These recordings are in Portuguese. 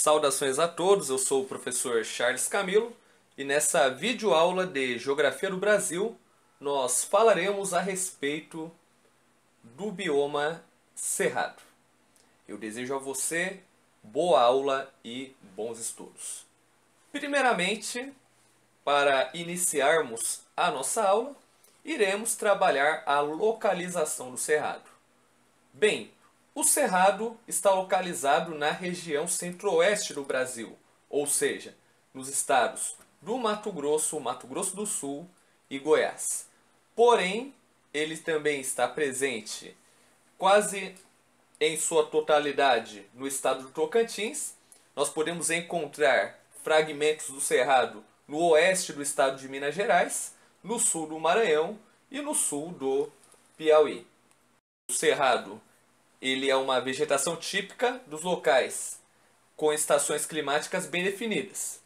Saudações a todos, eu sou o professor Charles Camilo e nessa videoaula de Geografia do Brasil nós falaremos a respeito do bioma Cerrado. Eu desejo a você boa aula e bons estudos. Primeiramente, para iniciarmos a nossa aula, iremos trabalhar a localização do Cerrado. Bem, o Cerrado está localizado na região centro-oeste do Brasil, ou seja, nos estados do Mato Grosso do Sul e Goiás. Porém, ele também está presente quase em sua totalidade no estado do Tocantins. Nós podemos encontrar fragmentos do Cerrado no oeste do estado de Minas Gerais, no sul do Maranhão e no sul do Piauí. O Cerrado ele é uma vegetação típica dos locais, com estações climáticas bem definidas.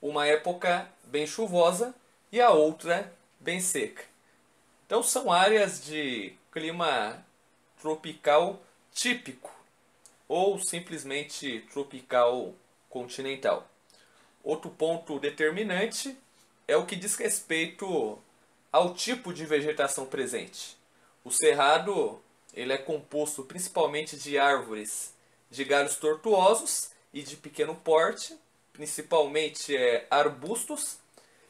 Uma época bem chuvosa e a outra bem seca. Então são áreas de clima tropical típico ou simplesmente tropical continental. Outro ponto determinante é o que diz respeito ao tipo de vegetação presente. O cerrado ele é composto principalmente de árvores de galhos tortuosos e de pequeno porte, principalmente arbustos.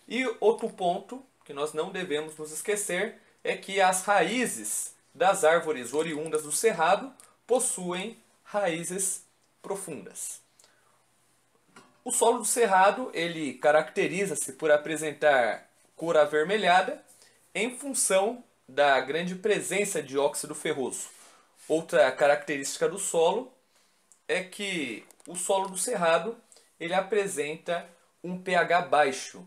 E outro ponto que nós não devemos nos esquecer é que as raízes das árvores oriundas do cerrado possuem raízes profundas. O solo do cerrado ele caracteriza-se por apresentar cor avermelhada em função da grande presença de óxido ferroso. Outra característica do solo é que o solo do cerrado ele apresenta um pH baixo.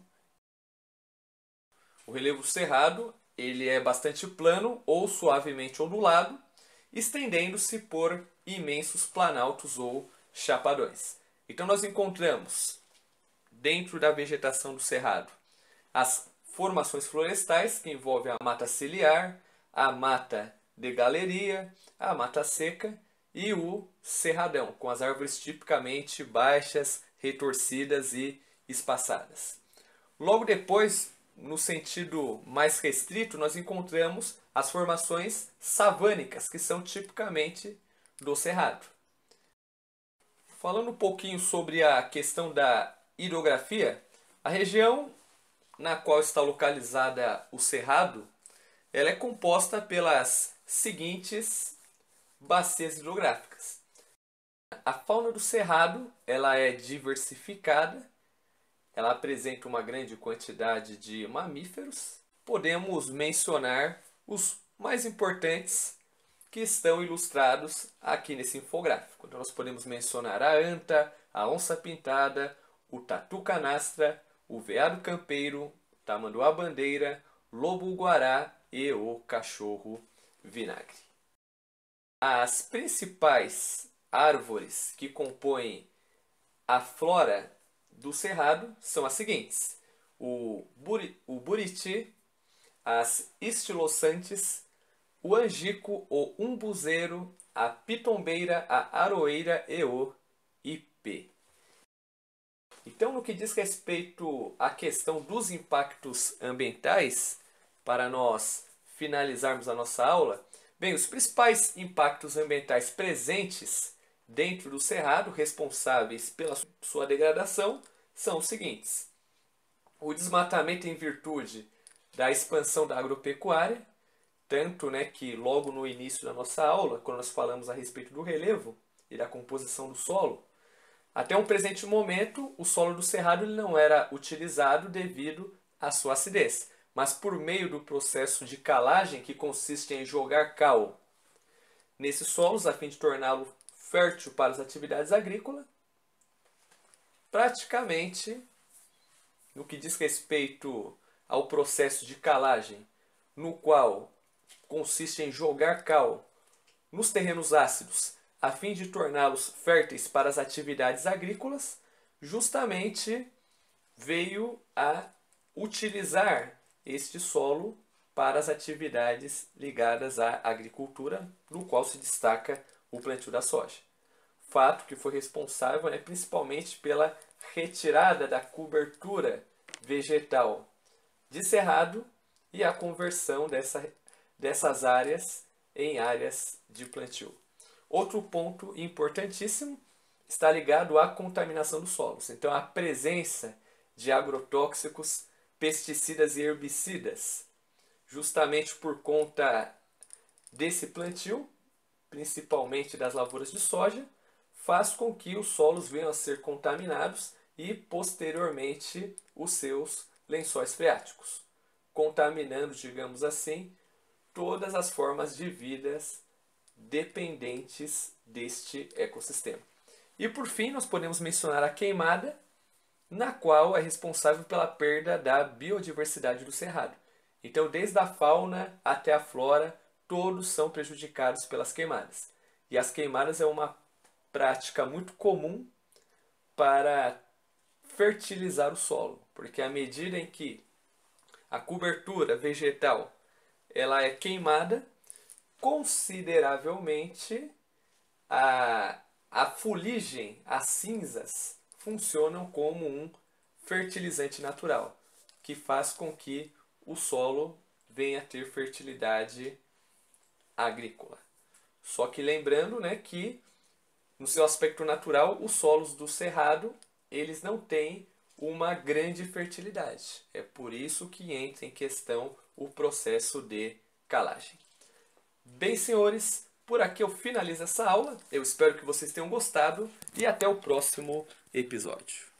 O relevo cerrado ele é bastante plano ou suavemente ondulado, estendendo-se por imensos planaltos ou chapadões. Então nós encontramos dentro da vegetação do cerrado as formações florestais que envolvem a mata ciliar, a mata de galeria, a mata seca e o cerradão, com as árvores tipicamente baixas, retorcidas e espaçadas. Logo depois, no sentido mais restrito, nós encontramos as formações savânicas, que são tipicamente do cerrado. Falando um pouquinho sobre a questão da hidrografia, a região na qual está localizada o cerrado, ela é composta pelas seguintes bacias hidrográficas. A fauna do cerrado ela é diversificada, ela apresenta uma grande quantidade de mamíferos. Podemos mencionar os mais importantes que estão ilustrados aqui nesse infográfico. Então nós podemos mencionar a anta, a onça-pintada, o tatu-canastra, o veado campeiro, tamanduá-bandeira, lobo-guará e o cachorro-vinagre. As principais árvores que compõem a flora do cerrado são as seguintes: o buriti, as estilossantes, o angico, o umbuzeiro, a pitombeira, a aroeira e o ipê. Então, no que diz respeito à questão dos impactos ambientais, para nós finalizarmos a nossa aula, bem, os principais impactos ambientais presentes dentro do cerrado, responsáveis pela sua degradação, são os seguintes: o desmatamento em virtude da expansão da agropecuária, tanto que logo no início da nossa aula, quando nós falamos a respeito do relevo e da composição do solo, até um presente momento, o solo do cerrado ele não era utilizado devido à sua acidez, mas por meio do processo de calagem, que consiste em jogar cal nesses solos a fim de torná-lo fértil para as atividades agrícolas, praticamente, no que diz respeito ao processo de calagem, no qual consiste em jogar cal nos terrenos ácidos, a fim de torná-los férteis para as atividades agrícolas, justamente veio a utilizar este solo para as atividades ligadas à agricultura, no qual se destaca o plantio da soja. fato que foi responsável, né, principalmente pela retirada da cobertura vegetal de cerrado e a conversão dessas áreas em áreas de plantio. Outro ponto importantíssimo está ligado à contaminação dos solos. Então, a presença de agrotóxicos, pesticidas e herbicidas, justamente por conta desse plantio, principalmente das lavouras de soja, faz com que os solos venham a ser contaminados e, posteriormente, os seus lençóis freáticos, contaminando, digamos assim, todas as formas de vidas dependentes deste ecossistema. E por fim, nós podemos mencionar a queimada, na qual é responsável pela perda da biodiversidade do cerrado. Então, desde a fauna até a flora, todos são prejudicados pelas queimadas. E as queimadas é uma prática muito comum para fertilizar o solo, porque à medida em que a cobertura vegetal ela é queimada, consideravelmente a fuligem, as cinzas, funcionam como um fertilizante natural, que faz com que o solo venha a ter fertilidade agrícola. Só que lembrando, né, que no seu aspecto natural, os solos do cerrado eles não têm uma grande fertilidade. É por isso que entra em questão o processo de calagem. Bem, senhores, por aqui eu finalizo essa aula. Eu espero que vocês tenham gostado e até o próximo episódio.